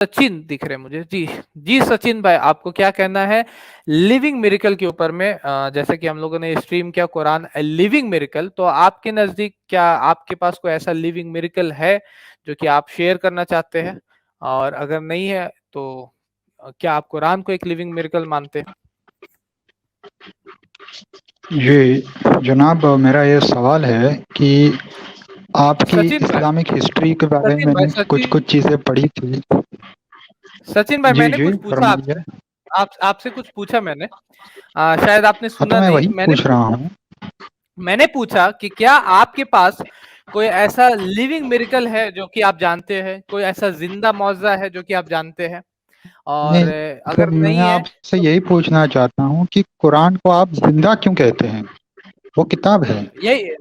सचिन दिख रहे हैं मुझे। जी, जी सचिन भाई, आपको क्या कहना है लिविंग मिरेकल के ऊपर में? जैसे कि हम लोगों ने स्ट्रीम किया कुरान लिविंग मिरेकल, तो आपके नज़दीक क्या आपके पास कोई ऐसा लिविंग मिरेकल है जो कि आप शेयर करना चाहते हैं? और अगर नहीं है तो क्या आप कुरान को एक लिविंग मिरेकल मानते हैं? जी, जनाब मेरा ये सवाल है कि आपकी सचिन भाई, इस्लामिक हिस्ट्री के बारे में सचिन भाई, मैंने कुछ-कुछ चीज़ें पढ़ी थी। सचिन भाई, जी, मैंने जी, कुछ पूछा आपसे। फरमाइए। आपसे कुछ पूछा मैंने। शायद आपने हाँ, तो सुना मैं नहीं। वही मैंने पूछ रहा हूँ। मैंने पूछा कि क्या आपके पास कोई ऐसा लिविंग मिरेकल है जो कि आप जानते हैं? कोई ऐसा ज़िंदा मौज़ा है जो कि आप जानते हैं? और नहीं, तो अगर मैं नहीं है आपसे तो यही पूछना चाहता हूँ कि कुरान को आप ज़िंदा क्यों कहते हैं? वो किताब है। यही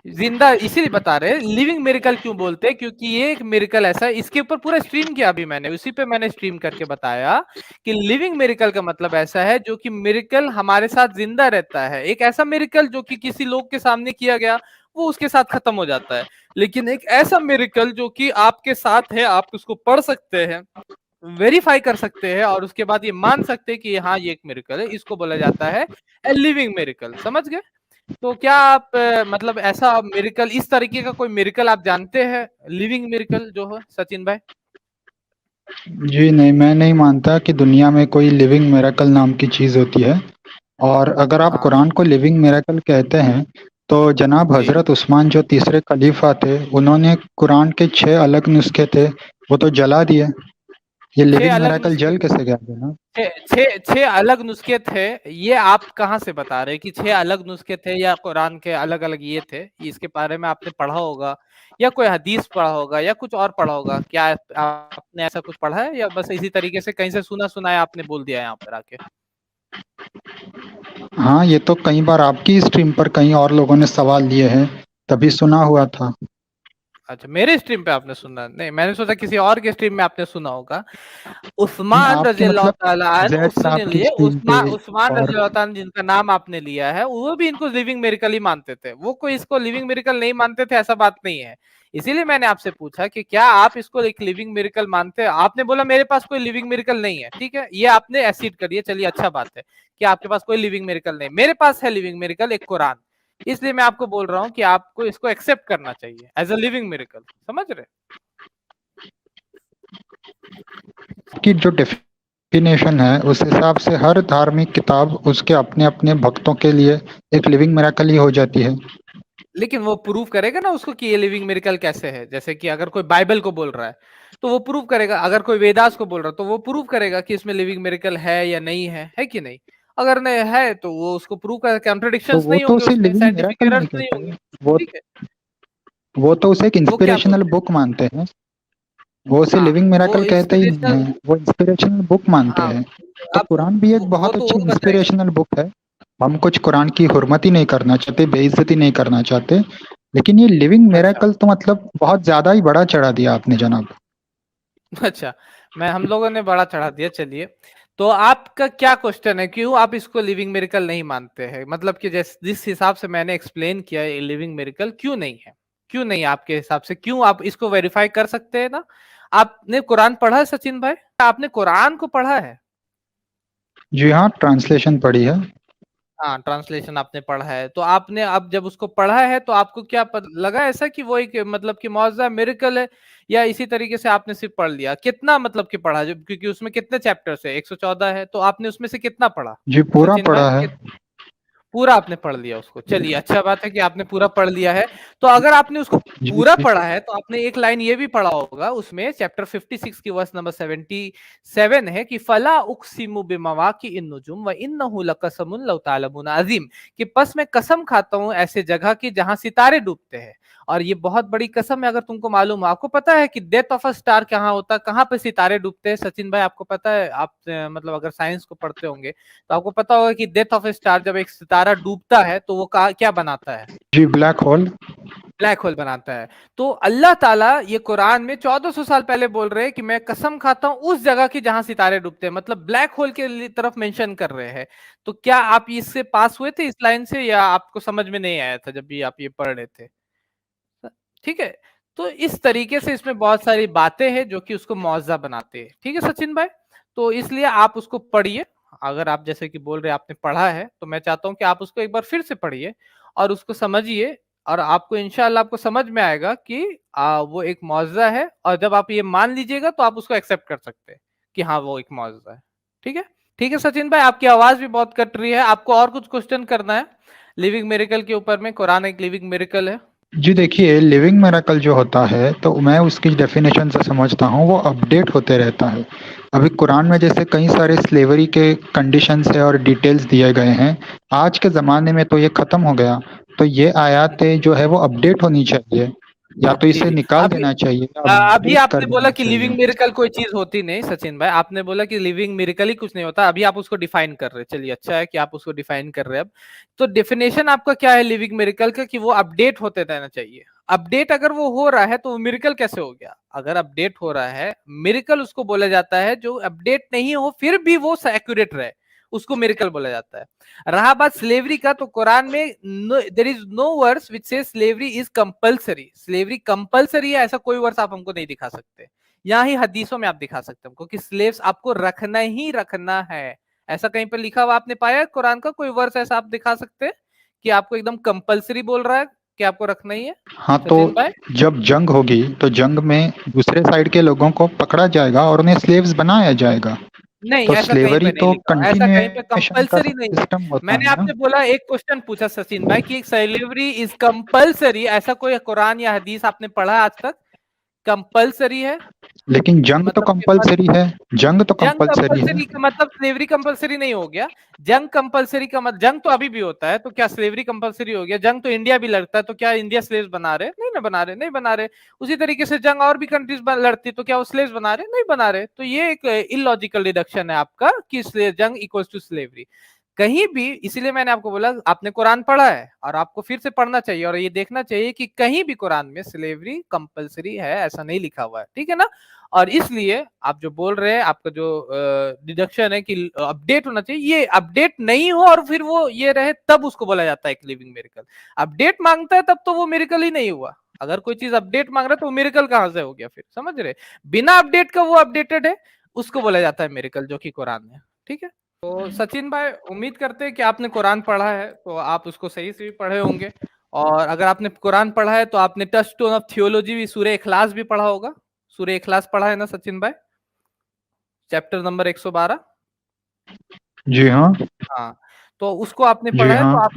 ज़िंदा इसीलिए बता रहे हैं लिविंग मिरेकल क्यों बोलते हैं, क्योंकि ये एक मिरेकल ऐसा है। इसके ऊपर पूरा स्ट्रीम किया अभी मैंने, उसी पे मैंने स्ट्रीम करके बताया कि लिविंग मिरेकल का मतलब ऐसा है जो कि मिरेकल हमारे साथ ज़िंदा रहता है। एक ऐसा मिरेकल जो कि किसी लोग के सामने किया गया, वो उसके साथ खत्म हो जाता है। लेकिन एक ऐसा मिरेकल जो कि आपके साथ है, आप उसको पढ़ सकते हैं, वेरीफाई कर सकते हैं और उसके बाद ये मान सकते हैं कि हाँ, ये एक मिरेकल है। इसको बोला जाता है लिविंग मिरेकल। समझ गए? तो क्या आप मतलब ऐसा मिरेकल, इस तरीके का कोई मिरेकल आप जानते हैं लिविंग मिरेकल जो हो सचिन भाई? जी नहीं, मैं नहीं मानता कि दुनिया में कोई लिविंग मिरेकल नाम की चीज़ होती है। और अगर आप हाँ कुरान को लिविंग मिरेकल कहते हैं, तो जनाब जी। हज़रत उस्मान जो तीसरे खलीफा थे, उन्होंने कुरान के 6 अलग नुस्खे थे, वो तो जला दिए। ये छह लिविंग अलग मिरेकल नुस्खे जल कैसे गया जनाब? छह छह छह अलग नुस्खे थे। ये आप कहाँ से बता रहे हैं कि छह अलग नुस्खे थे या कुरान के अलग अलग ये थे? इसके बारे में आपने पढ़ा होगा या कोई हदीस पढ़ा होगा या कुछ और पढ़ा होगा। क्या आपने ऐसा कुछ पढ़ा है या बस इसी तरीके से कहीं से सुना सुनाया आपने बोल दिया यहाँ पर आके? हाँ, ये तो कई बार आपकी स्ट्रीम पर कई और लोगों ने सवाल लिए हैं, तभी सुना हुआ था। अच्छा, मेरे स्ट्रीम पे आपने सुना नहीं, मैंने सोचा किसी और के स्ट्रीम में आपने सुना होगा। नहीं, उस्मान आपके रज़ियल्लाहु मतलब ताला अन्हु, ज़ैद साहब की सुनिए, स्ट्रीम पे उस्मान और रज़ियल्लाहु ताला जिनका नाम आपने लिया है, वो भी इनको लिविंग मिरेकल ही मानते थे। वो कोई इसको लिविंग मिरेकल नहीं मानते थे, ऐसा बात नहीं है। इसीलिए मैंने आपसे पूछा कि क्या आप इसको एक लिविंग मिरेकल मानते हैं? आपने बोला मेरे पास कोई लिविंग मिरेकल नहीं है, ठीक है? ये आपने एसीड कर दिया, चलिए अच्छा बात है कि आपके पास कोई लिविंग मिरेकल नहीं। मेरे पास है लिविंग मिरेकल, एक कुरान। इसलिए मैं आपको बोल रहा हूँ कि आपको इसको एक्सेप्ट करना चाहिए एज़ अ लिविंग मिरेकल। समझ रहे? की जो डेफिनेशन है, उस हिसाब से हर धार्मिक किताब उसके अपने-अपने भक्तों के लिए एक लिविंग मिरेकल ही हो जाती है। लेकिन वो प्रूव करेगा ना उसको कि ये लिविंग मिरेकल कैसे है। जैसे कि अगर कोई बाइबल को बोल रहा है तो वो प्रूव करेगा, अगर कोई वेदास को बोल रहा है तो वो प्रूव करेगा कि इसमें लिविंग मिरेकल है या नहीं है कि नहीं? अगर नहीं है तो वो उसको प्रूव कर, तो कॉन्ट्रडिक्शंस वो नहीं तो होंगे उसे उसमें, लिविंग साइंटिफिक मिरेकल एरर्स नहीं नहीं कहते होंगे। हैं। वो ठीक है? वो तो उसे एक वो क्या इंस्पिरेशनल बोलते हैं? बुक मानते हैं। वो उसे हाँ, लिविंग वो मिरेकल कहते ही नहीं इंस्पिरेशनल। हैं, वो इंस्पिरेशनल बुक मानते हाँ, हैं। तो अब कुरान भी एक वो बहुत तो अच्छी वो बताएगा। इंस्पिरेशनल बुक है। हम कुछ कुरान की हुर्मत ही नहीं करना चाहते, बेइज्जती नहीं करना चाहते। लेकिन ये लिविंग अच्छा। मिरेकल तो मतलब बहुत ज़्यादा ही बड़ा चढ़ा दिया आपने जनाब। अच्छा, मैं हम लोगों ने बड़ा चढ़ा दिया, चलिए। तो आपका क्या क्वेश्चन है, क्यों आप इसको लिविंग मिरेकल नहीं मानते हैं? मतलब कि जिस हिसाब से मैंने एक्सप्लेन किया ये लिविंग मिरेकल क्यों नहीं है? क्यों नहीं आपके हिसाब से? क्यों आप इसको वेरीफाई कर सकते हैं ना? आपने कुरान पढ़ा है सचिन भाई? आपने कुरान को पढ़ा है? जी हाँ, ट्रांसलेशन पढ़ी है। हाँ, ट्रांसलेशन आपने पढ़ा है। तो आपने अब जब उसको पढ़ा है तो आपको क्या लगा ऐसा कि वो एक मतलब कि मौज़ा मिरेकल है, या इसी तरीके से आपने सिर्फ़ पढ़ लिया? कितना मतलब कि पढ़ा? जब क्योंकि उसमें कितने चैप्टर्स है? 114 है, तो आपने उसमें से कितना पढ़ा? जी, पूरा सचिन भाई पढ़ा है। पूरा आपने पढ़ लिया उसको। चलिए अच्छा बात है कि आपने पूरा पढ़ लिया है। तो अगर आपने उसको जी, पूरा जी। पढ़ा है तो आपने एक लाइन ये भी पढ़ा होगा उसमें, चैप्टर 56 की वर्स नंबर 77 है कि फला उक़सिमु बिमवाक़िइन नुजुम व इन्नहु लक़समुन लौ तालमून अज़ीम, कि बस मैं कसम खाता हूँ ऐसे जगह की जहाँ सितारे डूबते हैं। और ये बहुत बड़ी कसम है, अगर तुमको मालूम हो। आपको पता है कि डेथ ऑफ अ स्टार कहाँ होता है? कहाँ पे सितारे डूबते हैं? सचिन भाई आपको पता है? आप मतलब अगर साइंस को पढ़ते होंगे तो आपको पता होगा कि डेथ ऑफ ए स्टार, जब एक सितारा डूबता है तो वो क्या बनाता है? जी, ब्लैक होल। ब्लैक होल बनाता है। तो अल्लाह ताला ये कुरान में 1400 साल पहले बोल रहे हैं कि मैं कसम खाता हूं उस जगह की जहां सितारे डूबते हैं, मतलब ब्लैक होल के तरफ मेंशन कर रहे हैं। तो क्या आप इससे पास हुए थे, इस लाइन से, या आपको समझ में नहीं आया था जब भी आप ये पढ़ रहे थे? ठीक है। तो इस तरीके से इसमें बहुत सारी बातें हैं जो कि उसको मौज़ा बनाते हैं। ठीक है सचिन भाई? तो इसलिए आप उसको पढ़िए। अगर आप जैसे कि बोल रहे हैं आपने पढ़ा है, तो मैं चाहता हूँ कि आप उसको एक बार फिर से पढ़िए और उसको समझिए और आपको इंशाअल्लाह आपको समझ में आएगा कि वो एक मौज़ा है और जब आप ये मान लीजिएगा तो आप उसको एक्सेप्ट कर सकते हैं कि हाँ, वो एक मौज़ा है। ठीक है? ठीक है सचिन भाई, आपकी आवाज़ भी बहुत कट रही है। आपको और कुछ क्वेश्चन करना है लिविंग मिरेकल के ऊपर में? कुरान एक लिविंग मिरेकल है। जी देखिए, लिविंग मिरेकल जो होता है, तो मैं उसकी डेफिनेशन से समझता हूँ, वो अपडेट होते रहता है। अभी कुरान में जैसे कई सारे स्लेवरी के कंडीशंस है और डिटेल्स दिए गए हैं, आज के ज़माने में तो ये ख़त्म हो गया, तो ये आयतें जो है वो अपडेट होनी चाहिए, या तो जी, इसे जी। निकाल अभी देना चाहिए या अभी अपडेट कर आपने बोला देना कि चाहिए। लिविंग मिरेकल कोई चीज़ होती नहीं सचिन भाई, आपने बोला कि लिविंग मिरेकल ही कुछ नहीं होता, अभी आप उसको डिफाइन कर रहे हैं। चलिए अच्छा है कि आप उसको डिफाइन कर रहे हैं अब। तो डेफिनेशन आपका क्या है लिविंग मिरेकल का कि वो अपडेट होते रहना चाहिए। अपडेट अगर वो हो रहा है तो वो मिरेकल कैसे हो गया? अगर अपडेट हो रहा है, मिरेकल उसको बोला जाता है जो अपडेट नहीं हो फिर भी वो एक्यूरेट रहे, उसको मिरेकल बोला जाता है। रहा बात स्लेवरी का, तो कुरान में there is no verse which says slavery is compulsory. Slavery compulsory है ऐसा कोई वर्स आप हमको नहीं दिखा सकते। यहाँ ही हदीसों में आप दिखा सकते हैं हमको कि स्लेव्स आपको रखना ही रखना है, ऐसा कहीं पर लिखा हुआ आपने पाया है कुरान का? कोई वर्स ऐसा आप दिखा सकते हैं कि आपको एकदम कंपलसरी बोल रहा है कि आपको रखना ही है हाँ, सचिन तो भाई? जब जंग होगी, तो जंग में दूसरे साइड के लोगों को पकड़ा जाएगा और उन्हें स्लेव्स बनाया जाएगा। नहीं, तो ऐसा कहीं स्लेवरी पे नहीं तो लिखा हुआ, ऐसा कहीं पे कंटिन्यूएशन का कंपल्सरी नहीं है। सिस्टम होता मैंने है ना। आपसे बोला एक क्वेश्चन पूछा सचिन भाई कि स्लेवरी इज कंपल्सरी, ऐसा कोई कुरान या हदीस आपने पढ़ा आज तक? कंपल्सरी है लेकिन जंग तो मतलब कि कंपलसरी है, जंग तो जंग कंपलसरी है। कंपल्सरी का मतलब स्लेवरी कंपल्सरी नहीं हो गया। जंग कंपल्सरी का मतलब जंग तो अभी भी होता है, तो क्या स्लेवरी कंपल्सरी हो गया? जंग तो इंडिया भी लड़ता है, तो क्या इंडिया स्लेव्स बना रहे? नहीं ना बना रहे, नहीं बना रहे। उसी तरीके से जंग और भी कंट्रीज लड़ती है, तो क्या वो स्लेव्स बना रहे? नहीं बना रहे। तो ये एक इलॉजिकल डिडक्शन है आपका कि जंग इक्वल्स टू स्लेवरी कहीं भी। इसीलिए मैंने आपको बोला आपने कुरान पढ़ा है और आपको फिर से पढ़ना चाहिए और ये देखना चाहिए कि कहीं भी कुरान में स्लेवरी कंपलसरी है ऐसा नहीं लिखा हुआ है। ठीक है ना? और इसलिए आप जो बोल रहे हैं आपका जो डिडक्शन है कि अपडेट होना चाहिए, ये अपडेट नहीं हो और फिर वो ये रहे तब उसको बोला जाता है एक लिविंग मिरेकल। अपडेट मांगता है तब तो वो मिरेकल ही नहीं हुआ। अगर कोई चीज अपडेट मांग रहा है तो वो मिरेकल कहां से हो गया फिर? समझ रहे? बिना अपडेट का वो अपडेटेड है, उसको बोला जाता है मिरेकल जो कि कुरान में। ठीक है? तो सचिन भाई उम्मीद करते हैं कि आपने कुरान पढ़ा है तो आप उसको सही से भी पढ़े होंगे। और अगर आपने कुरान पढ़ा है तो आपने टचस्टोन ऑफ थियोलॉजी भी सूरह इखलास भी पढ़ा होगा। सूरह इखलास पढ़ा है ना सचिन भाई? Chapter number 112। जी हाँ, हाँ, तो उसको आपने जी पढ़ा है हाँ।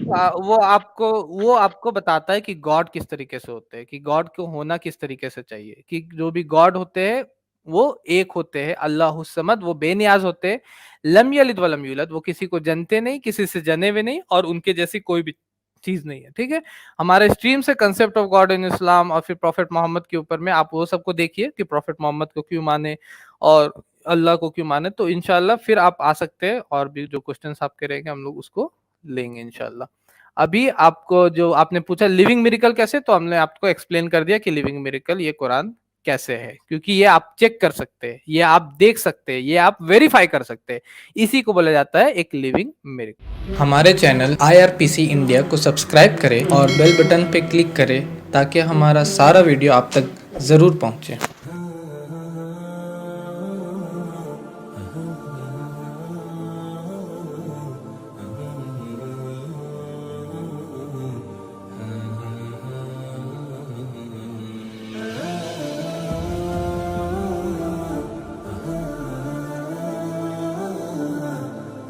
तो वो आपको बताता है कि गॉड किस तरीके से होते हैं, कि गॉड को होना किस तरीके से चाहिए, कि जो भी गॉड होते हैं वो एक होते हैं, अल्लाहुस समद, वो बेनियाज होते हैं, लम यलिद वलम यूलद, वो किसी को जनते नहीं, किसी से जने हुए नहीं और उनके जैसी कोई भी चीज नहीं है। ठीक है? हमारे स्ट्रीम से कंसेप्ट ऑफ गॉड इन इस्लाम और फिर प्रॉफिट मोहम्मद के ऊपर में आप वो सबको देखिए कि प्रॉफिट मोहम्मद को क्यों माने और अल्लाह को क्यों माने, तो इंशाल्लाह फिर आप आ सकते हैं और भी जो क्वेश्चंस आपके रहेंगे हम लोग उसको लेंगे इंशाल्लाह। अभी आपको जो आपने पूछा लिविंग मिरेकल कैसे, तो हमने आपको एक्सप्लेन कर दिया कि लिविंग मिरेकल ये कुरान कैसे है, क्योंकि ये आप चेक कर सकते हैं, ये आप देख सकते हैं, ये आप वेरीफाई कर सकते हैं, इसी को बोला जाता है एक लिविंग मिरेकल। हमारे चैनल IRPC इंडिया को सब्सक्राइब करें और बेल बटन पे क्लिक करें ताकि हमारा सारा वीडियो आप तक जरूर पहुंचे।